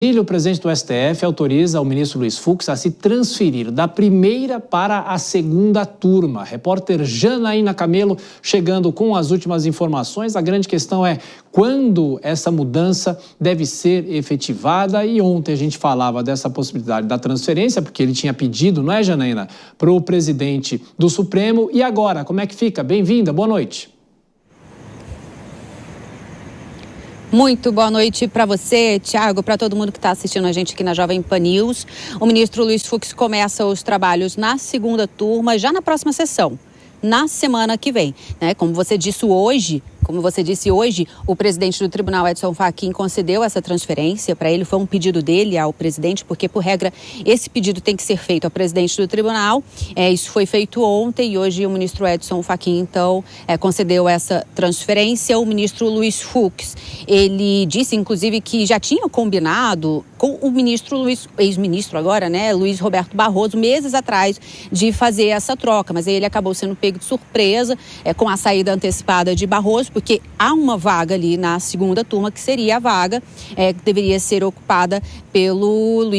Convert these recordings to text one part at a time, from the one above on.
O presidente do STF autoriza o ministro Luiz Fux a se transferir da primeira para a segunda turma. Repórter Janaína Camelo chegando com as últimas informações. A grande questão é quando essa mudança deve ser efetivada. E ontem a gente falava dessa possibilidade da transferência, porque ele tinha pedido, não é, Janaína, para o presidente do Supremo. E agora, como é que fica? Bem-vinda, boa noite. Muito boa noite para você, Thiago, para todo mundo que está assistindo a gente aqui na Jovem Pan News. O ministro Luiz Fux começa os trabalhos na segunda turma, já na próxima sessão, na semana que vem, né? Como você disse hoje, o presidente do Tribunal, Edson Fachin, concedeu essa transferência. Para ele foi um pedido dele ao presidente, porque, por regra, esse pedido tem que ser feito ao presidente do tribunal. Isso foi feito ontem e hoje o ministro Edson Fachin, então, concedeu essa transferência. O ministro Luiz Fux, ele disse, inclusive, que já tinha combinado com o ministro ex-ministro agora, né, Luiz Roberto Barroso, meses atrás, de fazer essa troca. Mas ele acabou sendo pego de surpresa com a saída antecipada de Barroso, porque há uma vaga ali na segunda turma que seria a vaga que deveria ser ocupada pelo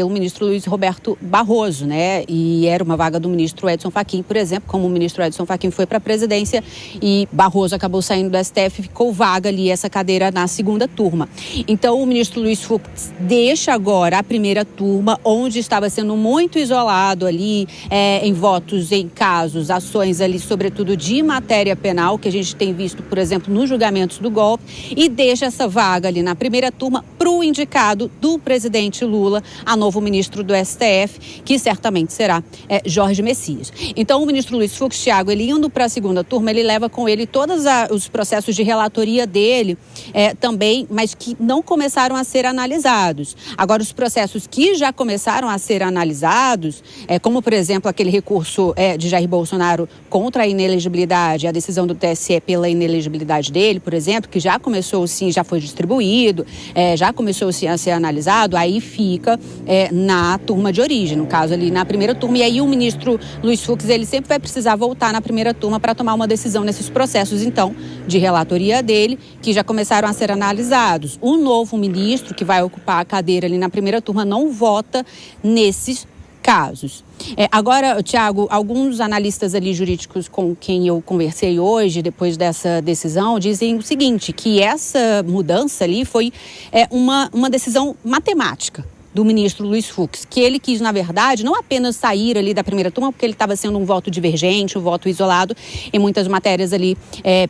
ministro Luiz Roberto Barroso, né? E era uma vaga do ministro Edson Fachin, por exemplo, como o ministro Edson Fachin foi para a presidência e Barroso acabou saindo do STF, ficou vaga ali essa cadeira na segunda turma. Então o ministro Luiz Fux deixa agora a primeira turma, onde estava sendo muito isolado ali em votos, em casos, ações ali, sobretudo de matéria penal, que a gente tem visto, por exemplo, nos julgamentos do golpe, e deixa essa vaga ali na primeira turma para o indicado do presidente Lula, a novo ministro do STF, que certamente será Jorge Messias. Então, o ministro Luiz Fux, Thiago, ele indo para a segunda turma, ele leva com ele todos os processos de relatoria dele também, mas que não começaram a ser analisados. Agora, os processos que já começaram a ser analisados, como, por exemplo, aquele recurso de Jair Bolsonaro contra a inelegibilidade, a decisão do TSE pela inelegibilidade dele, por exemplo, que já começou sim, já foi distribuído, já começou sim a ser analisado, aí fica na turma de origem, no caso ali na primeira turma, e aí o ministro Luiz Fux, ele sempre vai precisar voltar na primeira turma para tomar uma decisão nesses processos, então, de relatoria dele, que já começaram a ser analisados. O novo ministro que vai ocupar a cadeira ali na primeira turma não vota nesses casos. Agora, Thiago, alguns analistas ali jurídicos com quem eu conversei hoje, depois dessa decisão, dizem o seguinte, que essa mudança ali foi uma decisão matemática do ministro Luiz Fux, que ele quis, na verdade, não apenas sair ali da primeira turma, porque ele estava sendo um voto divergente, um voto isolado em muitas matérias ali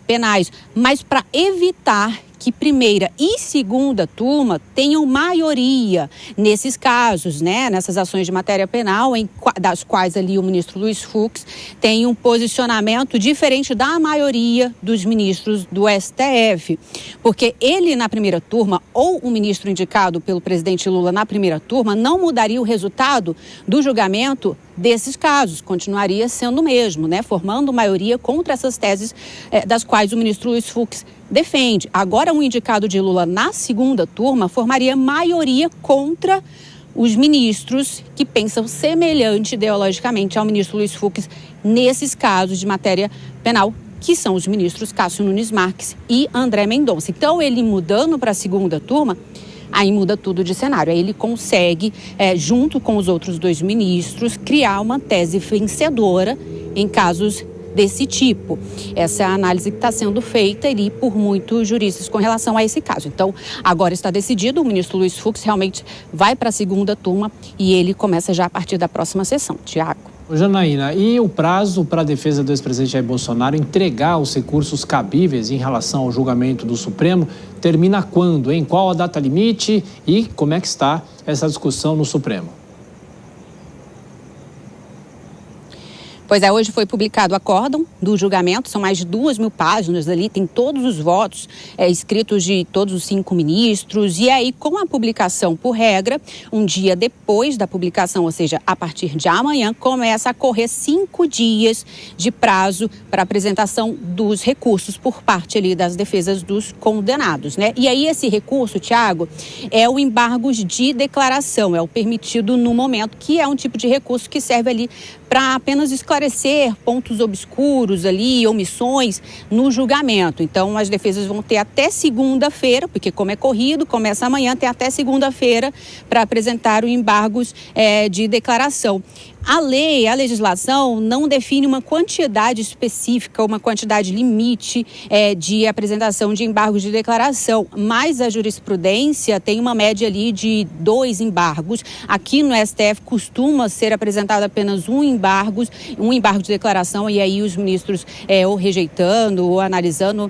penais, mas para evitar que primeira e segunda turma tenham maioria nesses casos, né? Nessas ações de matéria penal, das quais ali o ministro Luiz Fux tem um posicionamento diferente da maioria dos ministros do STF. Porque ele na primeira turma, ou o ministro indicado pelo presidente Lula na primeira turma, não mudaria o resultado do julgamento desses casos, continuaria sendo o mesmo, né? Formando maioria contra essas teses das quais o ministro Luiz Fux defende. Agora, um indicado de Lula na segunda turma formaria maioria contra os ministros que pensam semelhante ideologicamente ao ministro Luiz Fux nesses casos de matéria penal, que são os ministros Cássio Nunes Marques e André Mendonça. Então, ele mudando para a segunda turma, aí muda tudo de cenário. Aí ele consegue, junto com os outros dois ministros, criar uma tese vencedora em casos desse tipo. Essa é a análise que está sendo feita ali por muitos juristas com relação a esse caso. Então, agora está decidido, o ministro Luiz Fux realmente vai para a segunda turma e ele começa já a partir da próxima sessão. Tiago. Janaína, e o prazo para a defesa do ex-presidente Jair Bolsonaro entregar os recursos cabíveis em relação ao julgamento do Supremo termina quando, hein? Qual a data limite e como é que está essa discussão no Supremo? Pois hoje foi publicado o acórdão do julgamento, são mais de 2.000 páginas ali, tem todos os votos escritos de todos os 5 ministros, e aí com a publicação, por regra, um dia depois da publicação, ou seja, a partir de amanhã, começa a correr 5 dias de prazo para apresentação dos recursos por parte ali das defesas dos condenados, né? E aí esse recurso, Thiago, é o embargo de declaração, é o permitido no momento, que é um tipo de recurso que serve ali para apenas esclarecer pontos obscuros ali, omissões no julgamento. Então, as defesas vão ter até segunda-feira, porque como é corrido, começa amanhã, tem até segunda-feira para apresentar o embargos de declaração. A legislação não define uma quantidade específica, uma quantidade limite de apresentação de embargos de declaração, mas a jurisprudência tem uma média ali de 2 embargos. Aqui no STF costuma ser apresentado apenas um embargo de declaração, e aí os ministros ou rejeitando ou analisando,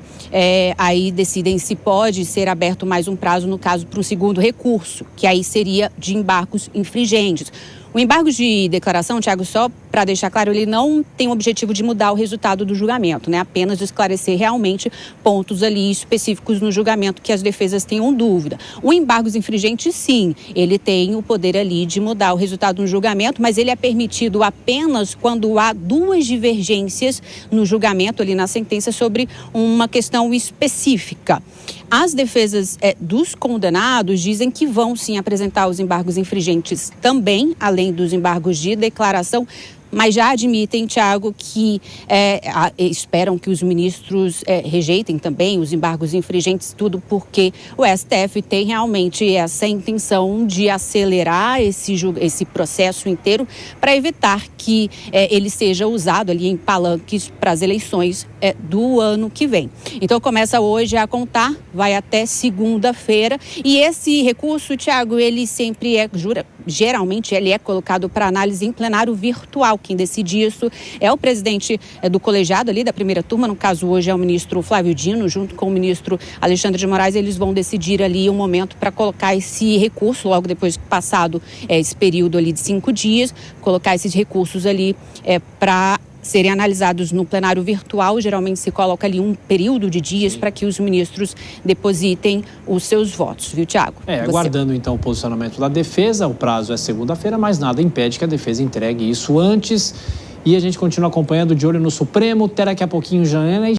aí decidem se pode ser aberto mais um prazo, no caso, para um segundo recurso, que aí seria de embargos infringentes. O embargo de declaração, Tiago, só para deixar claro, ele não tem o objetivo de mudar o resultado do julgamento, né? Apenas de esclarecer realmente pontos ali específicos no julgamento que as defesas tenham dúvida. O embargo infringente, sim, ele tem o poder ali de mudar o resultado do julgamento, mas ele é permitido apenas quando há 2 divergências no julgamento, ali na sentença, sobre uma questão específica. As defesas dos condenados dizem que vão sim apresentar os embargos infringentes também, além dos embargos de declaração, mas já admitem, Tiago, que esperam que os ministros rejeitem também os embargos infringentes, tudo porque o STF tem realmente essa intenção de acelerar esse processo inteiro para evitar que ele seja usado ali em palanques para as eleições do ano que vem. Então começa hoje a contar, vai até segunda-feira, e esse recurso, Tiago, ele sempre geralmente ele é colocado para análise em plenário virtual. Quem decide isso é o presidente do colegiado ali da primeira turma, no caso hoje é o ministro Flávio Dino, junto com o ministro Alexandre de Moraes. Eles vão decidir ali um momento para colocar esse recurso, logo depois passado esse período ali de 5 dias, colocar esses recursos ali para serem analisados no plenário virtual. Geralmente se coloca ali um período de dias para que os ministros depositem os seus votos, viu, Tiago? Aguardando então o posicionamento da defesa, o prazo é segunda-feira, mas nada impede que a defesa entregue isso antes. E a gente continua acompanhando, de olho no Supremo. Até daqui a pouquinho, Janaína.